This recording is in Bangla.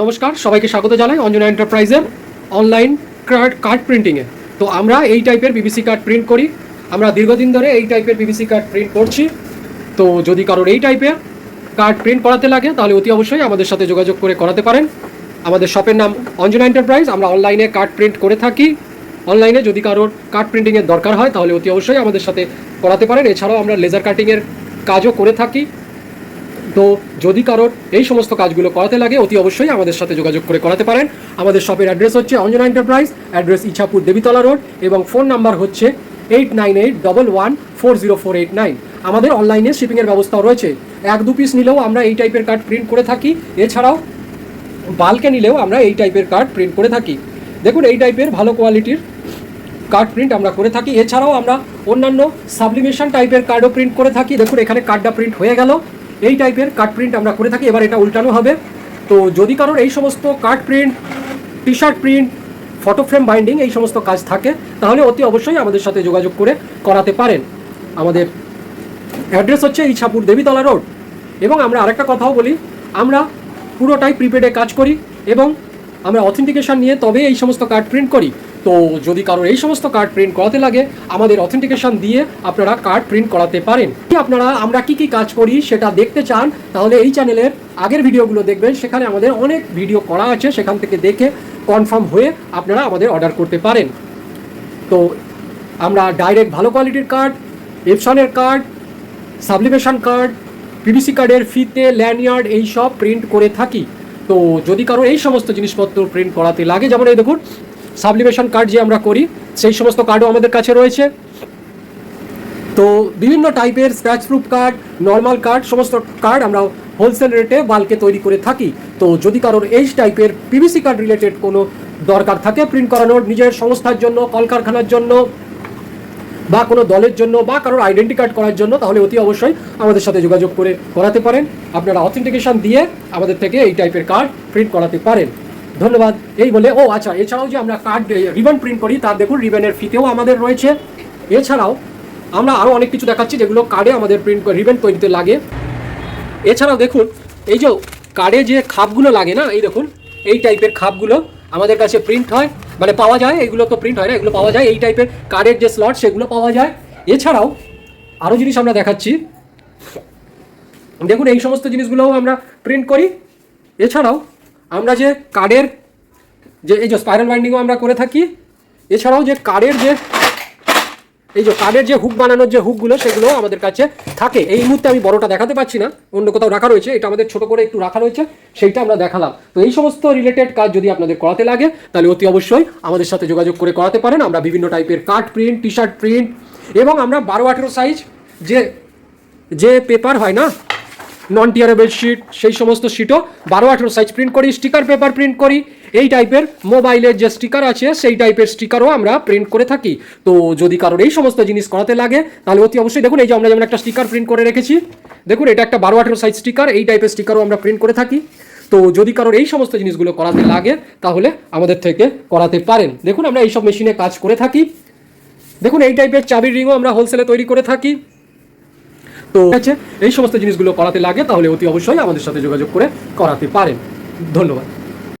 নমস্কার, সবাইকে স্বাগত জানাই অঞ্জনা এন্টারপ্রাইজের অনলাইন কার্ড প্রিন্টিংয়ে। তো আমরা এই টাইপের পিভিসি কার্ড প্রিন্ট করি। আমরা দীর্ঘদিন ধরে এই টাইপের পিভিসি কার্ড প্রিন্ট করছি। তো যদি কারোর এই টাইপের কার্ড প্রিন্ট করাতে লাগে তাহলে অতি অবশ্যই আমাদের সাথে যোগাযোগ করে করাতে পারেন। আমাদের শপের নাম অঞ্জনা এন্টারপ্রাইজ। আমরা অনলাইনে কার্ড প্রিন্ট করে থাকি। অনলাইনে যদি কারোর কার্ড প্রিন্টিংয়ের দরকার হয় তাহলে অতি অবশ্যই আমাদের সাথে করাতে পারেন। এছাড়াও আমরা লেজার কাটিংয়ের কাজও করে থাকি। তো যদি কারোর এই সমস্ত কাজগুলো করাতে লাগে অতি অবশ্যই আমাদের সাথে যোগাযোগ করে করাতে পারেন। আমাদের শপের অ্যাড্রেস হচ্ছে Anjana enterprise, address Ichhapur Debitala road, এবং ফোন নাম্বার হচ্ছে 8981140489। আমাদের অনলাইনে শিপিংয়ের ব্যবস্থাও রয়েছে। 1-2 পিস নিলেও আমরা এই টাইপের কার্ড প্রিন্ট করে থাকি। এছাড়াও বাল্কে নিলেও আমরা এই টাইপের কার্ড প্রিন্ট করে থাকি। দেখুন, এই টাইপের ভালো কোয়ালিটির কার্ড প্রিন্ট আমরা করে থাকি। এছাড়াও আমরা অন্যান্য সাবলিমেশন টাইপের কার্ডও প্রিন্ট করে থাকি। দেখুন, এখানে কার্ডটা প্রিন্ট হয়ে গেল। এই টাইপের কার্ড প্রিন্ট আমরা করে থাকি। এবার এটা উল্টানো হবে। তো যদি কারোর এই সমস্ত card print, T shirt print, photo frame binding এই সমস্ত কাজ থাকে তাহলে অতি অবশ্যই আমাদের সাথে যোগাযোগ করে করাতে পারেন। আমাদের অ্যাড্রেস হচ্ছে ইছাপুর দেবীতলা রোড। এবং আমরা আরেকটা কথাও বলি, আমরা পুরোটাই প্রিপেডে কাজ করি এবং আমরা অথেন্টিকেশন নিয়ে তবে এই সমস্ত কার্ড প্রিন্ট করি। তো যদি কারোর এই সমস্ত কার্ড প্রিন্ট করাতে লাগে আমাদের অথেন্টিকেশন দিয়ে আপনারা কার্ড প্রিন্ট করাতে পারেন। আপনারা আমরা কি কি কাজ করি সেটা দেখতে চান তাহলে এই চ্যানেলের আগের ভিডিওগুলো দেখবেন। সেখানে আমাদের অনেক ভিডিও করা আছে, সেখান থেকে দেখে কনফার্ম হয়ে আপনারা আমাদের অর্ডার করতে পারেন। তো আমরা ডাইরেক্ট ভালো কোয়ালিটির কার্ড, এপসনের কার্ড, সাবলিমেশন কার্ড, পিভিসি কার্ডের ফিতে, ল্যান্ডয়ার্ড এই সব প্রিন্ট করে থাকি। তো যদি কারো এই সমস্ত জিনিসপত্র প্রিন্ট করাতে লাগে, যেমন এই দেখুন সাবলিমেশন কার্ড যে আমরা করি সেই সমস্ত কার্ডও আমাদের কাছে রয়েছে। তো বিভিন্ন টাইপের scratch proof card, normal card, সমস্ত কার্ড আমরা হোলসেল রেটে বাল্কে তৈরি করে থাকি। তো যদি কারোর এই টাইপের পিভিসি কার্ড রিলেটেড কোনো দরকার থাকে প্রিন্ট করানোর, নিজের সংস্থার জন্য, কলকারখানার জন্য, বা কোনো দলের জন্য, বা কারোর আইডেন্টি কার্ড করার জন্য, তাহলে অতি অবশ্যই আমাদের সাথে যোগাযোগ করে করাতে পারেন। আপনারা অথেন্টিকেশন দিয়ে আমাদের থেকে এই টাইপের কার্ড প্রিন্ট করাতে পারেন। ধন্যবাদ। এই বলে আচ্ছা, এছাড়াও যে আমরা কার্ড রিবন প্রিন্ট করি তার দেখুন রিবনের ফিতেও আমাদের রয়েছে। এছাড়াও আমরা আরও অনেক কিছু দেখাচ্ছি যেগুলো কার্ডে আমাদের প্রিন্ট রিবন তৈরিতে লাগে। এছাড়াও দেখুন এই যে কার্ডে যে খাপগুলো লাগে না, এই দেখুন এই টাইপের খাপগুলো আমাদের কাছে প্রিন্ট হয়, মানে পাওয়া যায়। এগুলো তো প্রিন্ট হয় না, এগুলো পাওয়া যায়। এই টাইপের কার্ডের যে স্লট সেগুলো পাওয়া যায়। এছাড়াও আরও জিনিস আমরা দেখাচ্ছি, দেখুন এই সমস্ত জিনিসগুলোও আমরা প্রিন্ট করি। এছাড়াও আমরা যে কার্ডের যে এই যে স্পাইরাল বাইন্ডিংও আমরা করে থাকি। এছাড়াও যে কার্ডের যে হুক বানানোর যে হুকগুলো সেগুলোও আমাদের কাছে থাকে। এই মুহূর্তে আমি বড়টা দেখাতে পাচ্ছি না, অন্য কোথাও রাখা রয়েছে, এটা আমাদের ছোট করে একটু রাখা রয়েছে, সেইটা আমরা দেখালাম। তো এই সমস্ত রিলেটেড কাজ যদি আপনাদের করাতে লাগে তাহলে অতি অবশ্যই আমাদের সাথে যোগাযোগ করে করাতে পারেন। আমরা বিভিন্ন টাইপের card print, T shirt print, এবং আমরা 12-18 সাইজ যে পেপার হয় না, নন টিয়ারেবল শিট, সেই সমস্ত শিটও 12-18 সাইজ প্রিন্ট করি। স্টিকার পেপার প্রিন্ট করি। এই টাইপের মোবাইলের যে স্টিকার আছে সেই টাইপের স্টিকারও আমরা প্রিন্ট করে থাকি। তো যদি কারোর এই সমস্ত জিনিস করাতে লাগে তাহলে অতি অবশ্যই দেখুন এই যে আমরা যেমন একটা স্টিকার প্রিন্ট করে রেখেছি, দেখুন এটা একটা 12-18 সাইজ স্টিকার। এই টাইপের স্টিকারও আমরা প্রিন্ট করে থাকি। তো যদি কারোর এই সমস্ত জিনিসগুলো করাতে লাগে তাহলে আমাদের থেকে করাতে পারেন। দেখুন আমরা এইসব মেশিনে কাজ করে থাকি। দেখুন এই টাইপের চাবির রিংও আমরা হোলসেলে তৈরি করে থাকি। তো এই সমস্ত জিনিসগুলো করাতে লাগে তাহলে অতি অবশ্যই আমাদের সাথে যোগাযোগ করে করাতে পারেন। ধন্যবাদ।